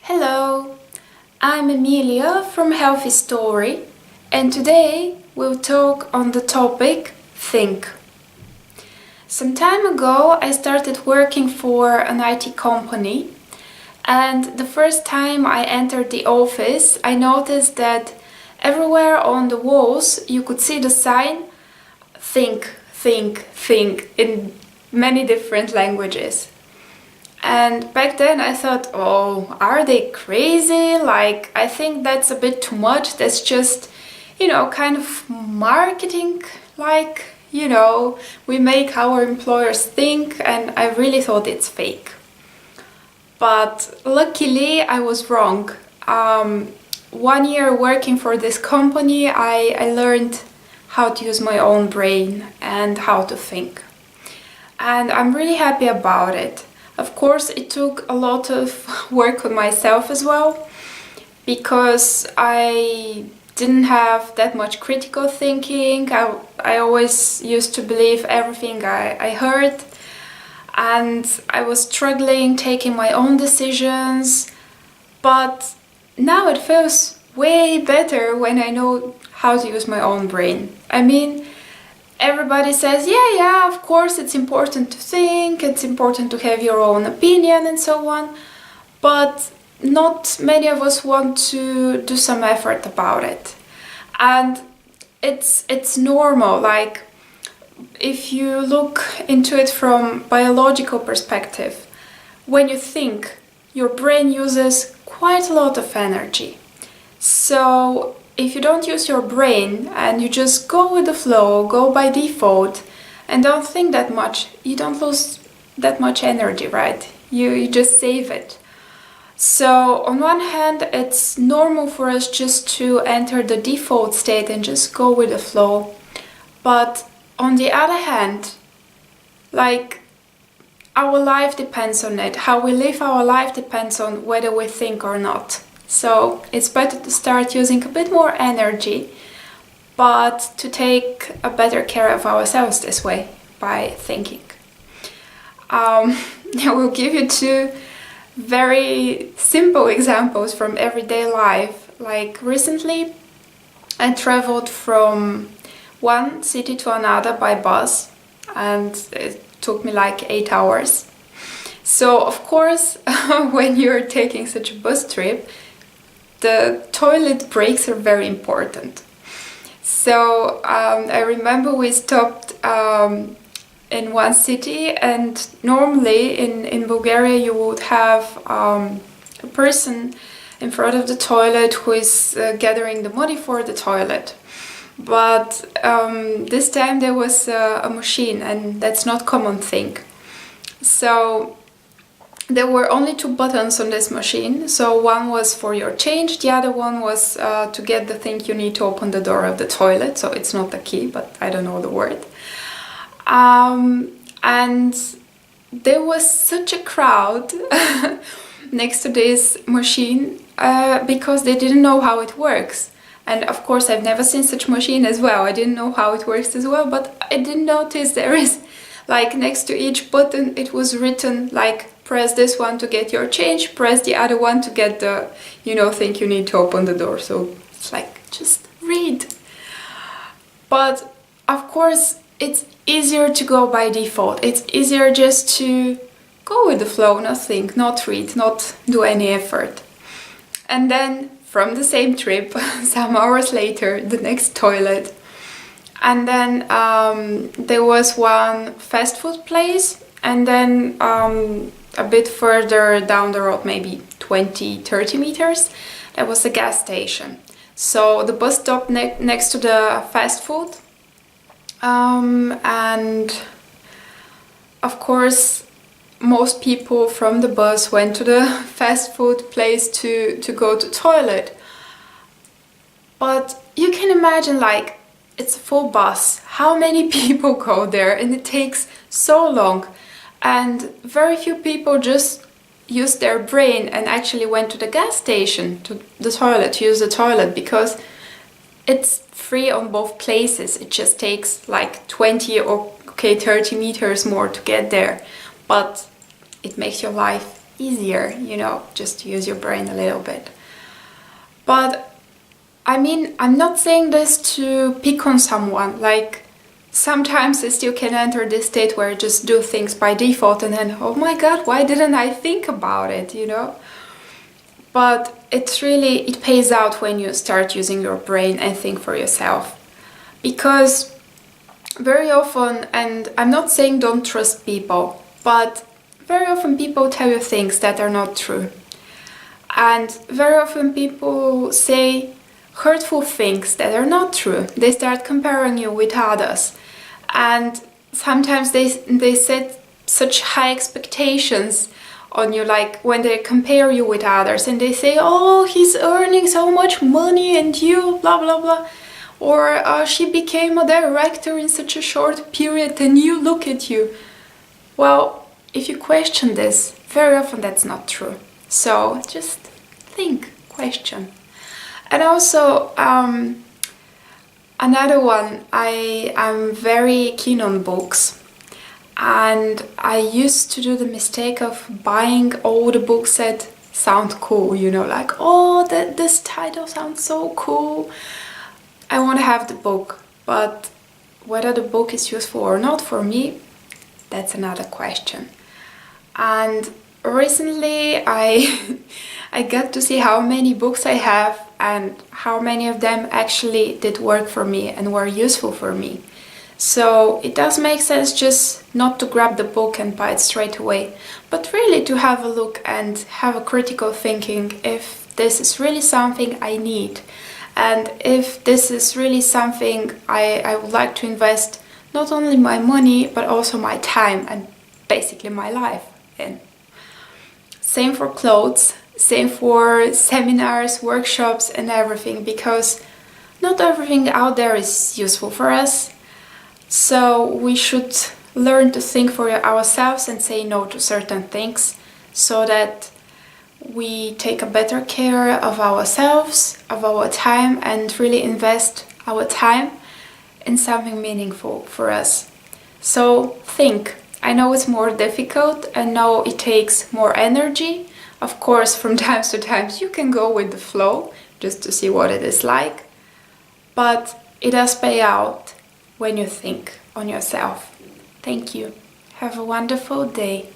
Hello, I'm Emilia from Healthy Story, and today we'll talk on the topic think. Some time ago I started working for an IT company, and the first time I entered the office I noticed that everywhere on the walls you could see the sign think, think, think in many different languages. And back then I thought, oh, are they crazy? Like, I think that's a bit too much. That's just, kind of marketing. Like, we make our employers think, and I really thought it's fake. But luckily I was wrong. 1 year working for this company, I learned how to use my own brain and how to think. And I'm really happy about it. Of course, it took a lot of work on myself as well, because I didn't have that much critical thinking. I always used to believe everything I heard, and I was struggling taking my own decisions. But now it feels way better when I know how to use my own brain. I mean, everybody says, yeah, of course it's important to think, it's important to have your own opinion and so on, but not many of us want to do some effort about it. And it's normal. Like, if you look into it from biological perspective, when you think, your brain uses quite a lot of energy. So if you don't use your brain and you just go with the flow, go by default, and don't think that much, you don't lose that much energy, right? You just save it. So on one hand, it's normal for us just to enter the default state and just go with the flow. But on the other hand, like, our life depends on it. How we live our life depends on whether we think or not. So it's better to start using a bit more energy, but to take a better care of ourselves this way, by thinking. I will give you two very simple examples from everyday life. Like, recently I traveled from one city to another by bus, and it took me like 8 hours. So of course, when you're taking such a bus trip, the toilet breaks are very important. So I remember we stopped in one city, and normally in Bulgaria you would have a person in front of the toilet who is gathering the money for the toilet. But this time there was a machine, and that's not a common thing. So there were only two buttons on this machine. So one was for your change, the other one was to get the thing you need to open the door of the toilet. So it's not a key, but I don't know the word. And there was such a crowd next to this machine because they didn't know how it works. And of course, I've never seen such machine as well. I didn't know how it works as well, but I didn't notice there is, like, next to each button it was written like, press this one to get your change, press the other one to get the, thing you need to open the door. So it's like, just read. But of course, it's easier to go by default. It's easier just to go with the flow, not think, not read, not do any effort. And then from the same trip, some hours later, the next toilet. And then there was one fast food place, and then a bit further down the road, maybe 20-30 meters, there was a gas station. So the bus stopped next to the fast food, and of course most people from the bus went to the fast food place to go to toilet. But you can imagine, like, it's a full bus, how many people go there, and it takes so long. And very few people just used their brain and actually went to the gas station, to the toilet, to use the toilet, because it's free on both places. It just takes like 20 or 30 meters more to get there, but it makes your life easier, just to use your brain a little bit. But I mean, I'm not saying this to pick on someone. Like, sometimes I still can enter this state where I just do things by default and then, oh my god, why didn't I think about it, But it pays out when you start using your brain and think for yourself. Because very often, and I'm not saying don't trust people, but very often people tell you things that are not true. And very often people say hurtful things that are not true. They start comparing you with others. And sometimes they set such high expectations on you, like when they compare you with others and they say, oh, he's earning so much money and you, blah, blah, blah. Or she became a director in such a short period and you, look at you. Well, if you question this, very often that's not true. So just think, question. And also, another one, I'm very keen on books. And I used to do the mistake of buying all the books that sound cool, like, oh, this title sounds so cool. I want to have the book, but whether the book is useful or not for me, that's another question. And recently I got to see how many books I have and how many of them actually did work for me and were useful for me. So it does make sense just not to grab the book and buy it straight away, but really to have a look and have a critical thinking if this is really something I need. And if this is really something I would like to invest not only my money, but also my time and basically my life in. Same for clothes, same for seminars, workshops and everything, because not everything out there is useful for us. So we should learn to think for ourselves and say no to certain things so that we take a better care of ourselves, of our time, and really invest our time in something meaningful for us. So think. I know it's more difficult, I know it takes more energy. Of course, from time to time you can go with the flow just to see what it is like. But it does pay out when you think on yourself. Thank you. Have a wonderful day.